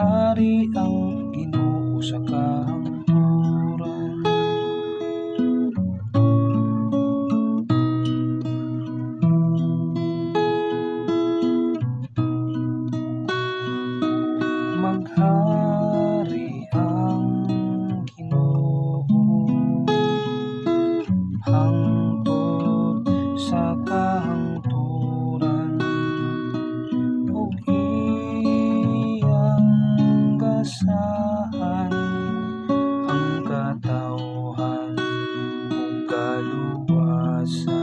Maghari ang Ginoo sa kahangturan. Maghari ang Ginoo hangtod sa kahangturan, ug iyang gasahan ang katawhan ug kaluwasan.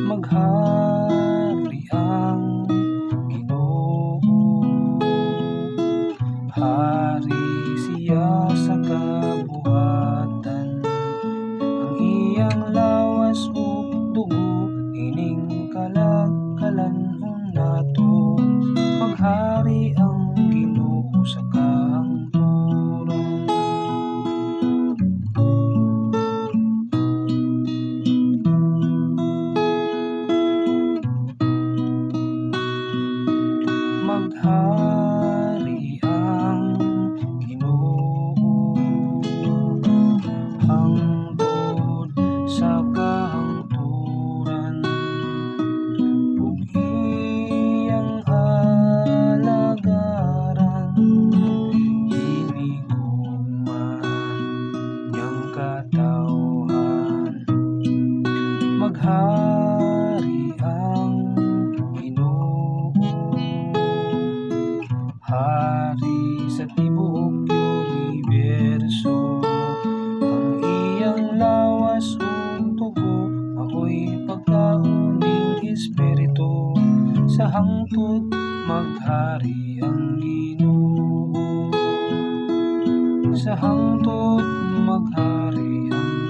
Maghari ang Ginoo, hari siya sa kabuhatan. Ang iyang lawas ug dugo ining kalakalan-on nato. Maghari ang Ginoo sa kahangturan. Maghari ang Ginoo hangtod sa kahangturan, ug iyang alagaran hinigugma niyang katawhan. Maghari ang Ginoo, hari sa tibuok universo. Ang iyang lawas ug dugo mao'y pagkaon ning espiritu. Sa hangtod maghari ang Ginoo, sa hangtod maghari ang